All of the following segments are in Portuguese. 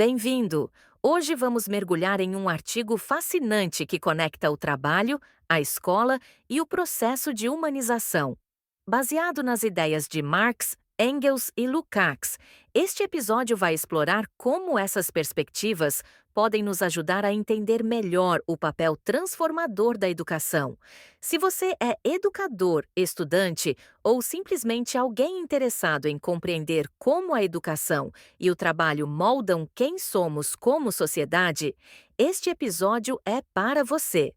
Bem-vindo! Hoje vamos mergulhar em um artigo fascinante que conecta o trabalho, a escola e o processo de humanização. Baseado nas ideias de Marx, Engels e Lukács, este episódio vai explorar como essas perspectivas podem nos ajudar a entender melhor o papel transformador da educação. Se você é educador, estudante ou simplesmente alguém interessado em compreender como a educação e o trabalho moldam quem somos como sociedade, este episódio é para você.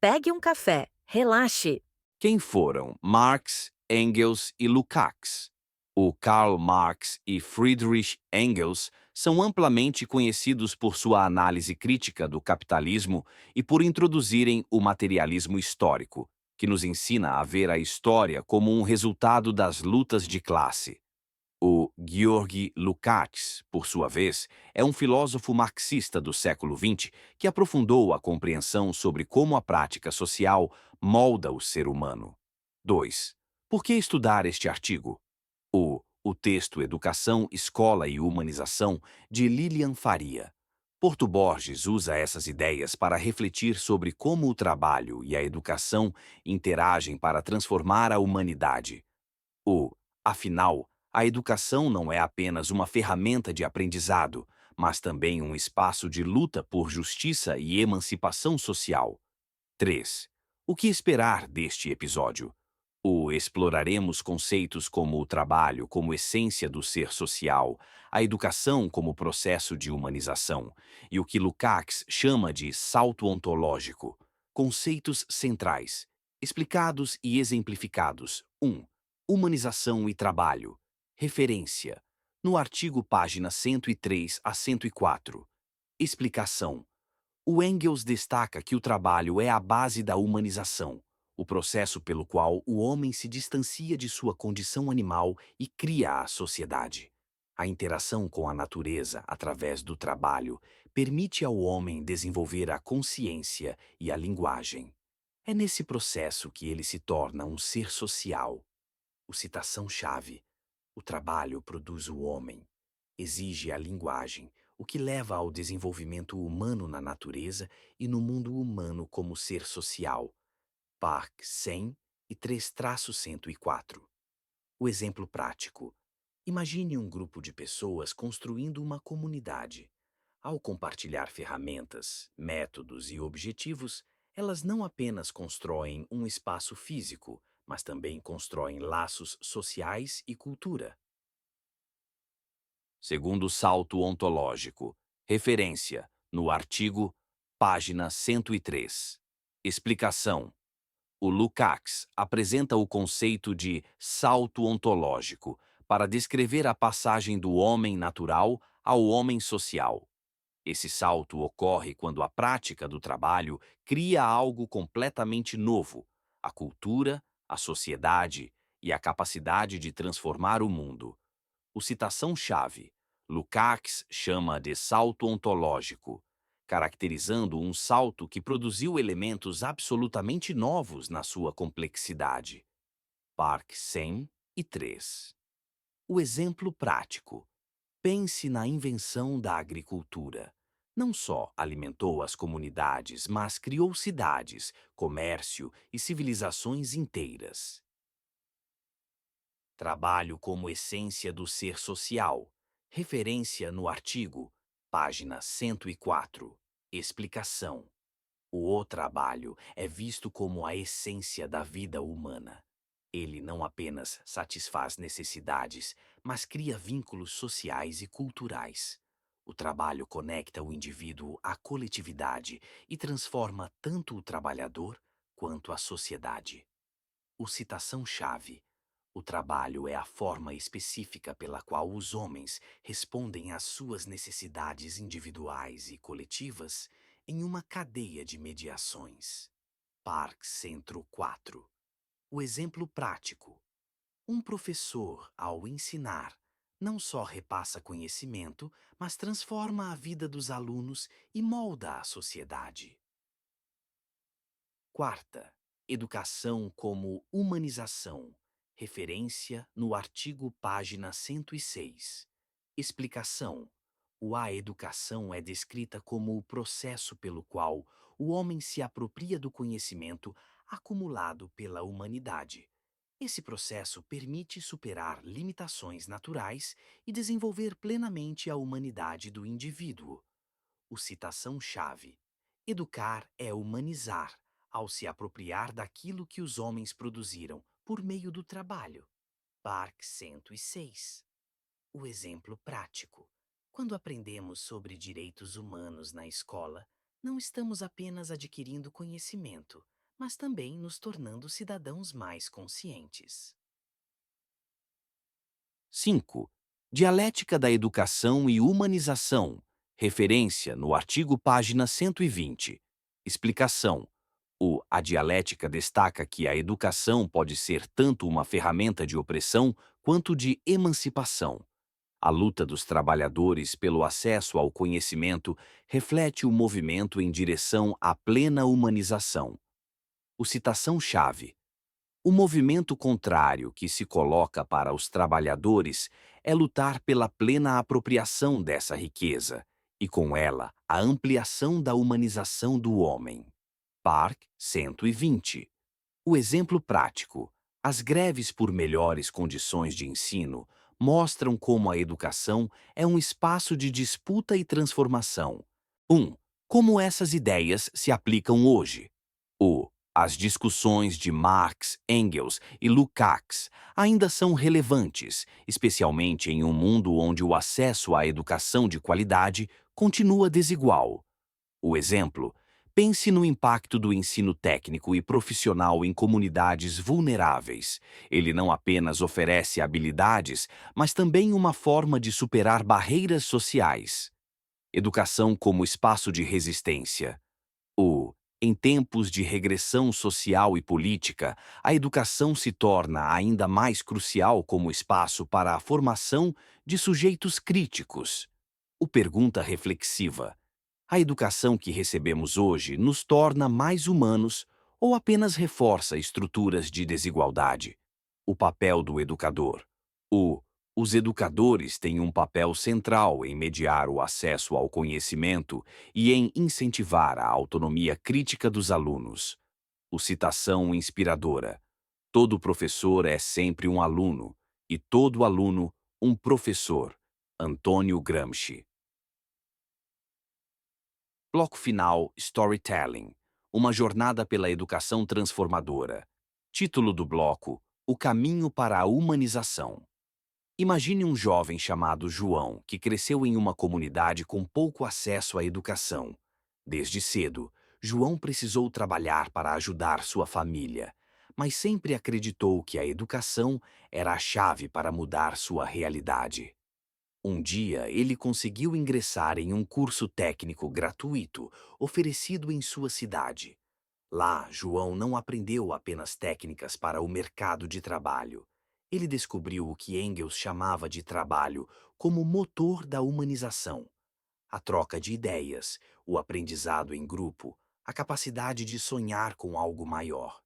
Pegue um café, relaxe. Quem foram Marx, Engels e Lukács? O Karl Marx e Friedrich Engels são amplamente conhecidos por sua análise crítica do capitalismo e por introduzirem o materialismo histórico, que nos ensina a ver a história como um resultado das lutas de classe. O Georg Lukács, por sua vez, é um filósofo marxista do século XX que aprofundou a compreensão sobre como a prática social molda o ser humano. 2. Por que estudar este artigo? O texto Educação, Escola e Humanização, de Lilian Faria. Porto Borges usa essas ideias para refletir sobre como o trabalho e a educação interagem para transformar a humanidade. Afinal, a educação não é apenas uma ferramenta de aprendizado, mas também um espaço de luta por justiça e emancipação social. 3. O que esperar deste episódio? Exploraremos conceitos como o trabalho como essência do ser social, a educação como processo de humanização e o que Lukács chama de salto ontológico. Conceitos centrais, explicados e exemplificados. 1. Humanização e trabalho. Referência. No artigo página 103 a 104. Explicação. O Engels destaca que o trabalho é a base da humanização, o processo pelo qual o homem se distancia de sua condição animal e cria a sociedade. A interação com a natureza através do trabalho permite ao homem desenvolver a consciência e a linguagem. É nesse processo que ele se torna um ser social. Citação-chave: o trabalho produz o homem, exige a linguagem, o que leva ao desenvolvimento humano na natureza e no mundo humano como ser social. Park 100 e 3-104. O exemplo prático. Imagine um grupo de pessoas construindo uma comunidade. Ao compartilhar ferramentas, métodos e objetivos, elas não apenas constroem um espaço físico, mas também constroem laços sociais e cultura. Segundo salto ontológico. Referência: no artigo, página 103. Explicação. O Lukács apresenta o conceito de salto ontológico para descrever a passagem do homem natural ao homem social. Esse salto ocorre quando a prática do trabalho cria algo completamente novo: a cultura, a sociedade e a capacidade de transformar o mundo. Citação-chave. Lukács chama de salto ontológico, caracterizando um salto que produziu elementos absolutamente novos na sua complexidade. Park 103. O exemplo prático. Pense na invenção da agricultura. Não só alimentou as comunidades, mas criou cidades, comércio e civilizações inteiras. Trabalho como essência do ser social. Referência no artigo, página 104. Explicação. O trabalho é visto como a essência da vida humana. Ele não apenas satisfaz necessidades, mas cria vínculos sociais e culturais. O trabalho conecta o indivíduo à coletividade e transforma tanto o trabalhador quanto a sociedade. Citação-chave. O trabalho é a forma específica pela qual os homens respondem às suas necessidades individuais e coletivas em uma cadeia de mediações. Park Centro 4. O exemplo prático. Um professor, ao ensinar, não só repassa conhecimento, mas transforma a vida dos alunos e molda a sociedade. Quarta, educação como humanização. Referência no artigo página 106. Explicação. A educação é descrita como o processo pelo qual o homem se apropria do conhecimento acumulado pela humanidade. Esse processo permite superar limitações naturais e desenvolver plenamente a humanidade do indivíduo. O citação-chave: educar é humanizar, ao se apropriar daquilo que os homens produziram por meio do trabalho. Park 106. O exemplo prático. Quando aprendemos sobre direitos humanos na escola, não estamos apenas adquirindo conhecimento, mas também nos tornando cidadãos mais conscientes. 5. Dialética da educação e humanização. Referência no artigo página 120. Explicação. A dialética destaca que a educação pode ser tanto uma ferramenta de opressão quanto de emancipação. A luta dos trabalhadores pelo acesso ao conhecimento reflete o movimento em direção à plena humanização. O citação-chave: o movimento contrário que se coloca para os trabalhadores é lutar pela plena apropriação dessa riqueza e, com ela, a ampliação da humanização do homem. Park 120. O exemplo prático. As greves por melhores condições de ensino mostram como a educação é um espaço de disputa e transformação. 1. Como essas ideias se aplicam hoje? As discussões de Marx, Engels e Lukács ainda são relevantes, especialmente em um mundo onde o acesso à educação de qualidade continua desigual. O exemplo: pense no impacto do ensino técnico e profissional em comunidades vulneráveis. Ele não apenas oferece habilidades, mas também uma forma de superar barreiras sociais. Educação como espaço de resistência. Em tempos de regressão social e política, a educação se torna ainda mais crucial como espaço para a formação de sujeitos críticos. Pergunta reflexiva: a educação que recebemos hoje nos torna mais humanos ou apenas reforça estruturas de desigualdade? O papel do educador. O, os educadores têm um papel central em mediar o acesso ao conhecimento e em incentivar a autonomia crítica dos alunos. Citação inspiradora: todo professor é sempre um aluno, e todo aluno, um professor. Antônio Gramsci. Bloco final: Storytelling. Uma jornada pela educação transformadora. Título do bloco: O caminho para a humanização. Imagine um jovem chamado João que cresceu em uma comunidade com pouco acesso à educação. Desde cedo, João precisou trabalhar para ajudar sua família, mas sempre acreditou que a educação era a chave para mudar sua realidade. Um dia, ele conseguiu ingressar em um curso técnico gratuito oferecido em sua cidade. Lá, João não aprendeu apenas técnicas para o mercado de trabalho. Ele descobriu o que Engels chamava de trabalho como motor da humanização. A troca de ideias, o aprendizado em grupo, a capacidade de sonhar com algo maior.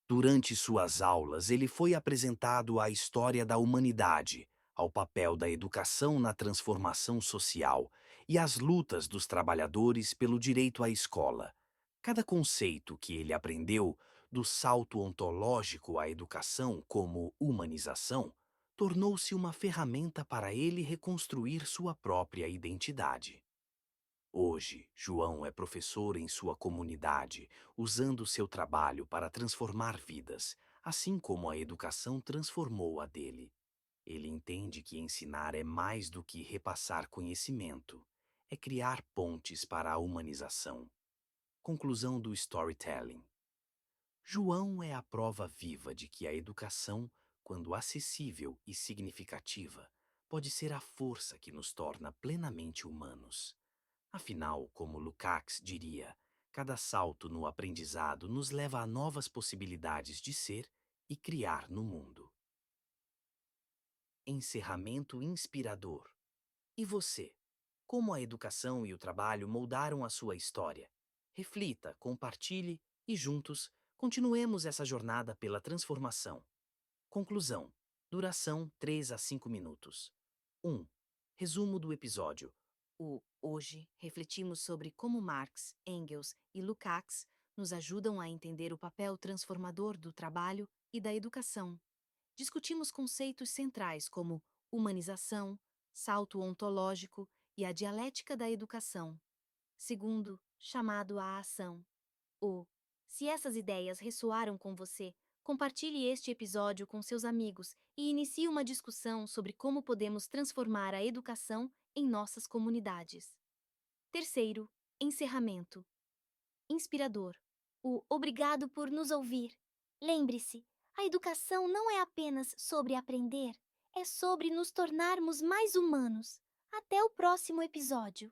Durante suas aulas, ele foi apresentado à história da humanidade, ao papel da educação na transformação social e às lutas dos trabalhadores pelo direito à escola. Cada conceito que ele aprendeu, do salto ontológico à educação como humanização, tornou-se uma ferramenta para ele reconstruir sua própria identidade. Hoje, João é professor em sua comunidade, usando seu trabalho para transformar vidas, assim como a educação transformou a dele. Ele entende que ensinar é mais do que repassar conhecimento, é criar pontes para a humanização. Conclusão do storytelling. João é a prova viva de que a educação, quando acessível e significativa, pode ser a força que nos torna plenamente humanos. Afinal, como Lukács diria, cada salto no aprendizado nos leva a novas possibilidades de ser e criar no mundo. Encerramento inspirador. E você? Como a educação e o trabalho moldaram a sua história? Reflita, compartilhe e juntos continuemos essa jornada pela transformação. Conclusão. Duração 3 a 5 minutos. 1. Resumo do episódio. Hoje refletimos sobre como Marx, Engels e Lukács nos ajudam a entender o papel transformador do trabalho e da educação. Discutimos conceitos centrais como humanização, salto ontológico e a dialética da educação. Segundo, chamado à ação. Se essas ideias ressoaram com você, compartilhe este episódio com seus amigos e inicie uma discussão sobre como podemos transformar a educação em nossas comunidades. Terceiro, encerramento. Inspirador. Obrigado por nos ouvir. Lembre-se, a educação não é apenas sobre aprender, é sobre nos tornarmos mais humanos. Até o próximo episódio.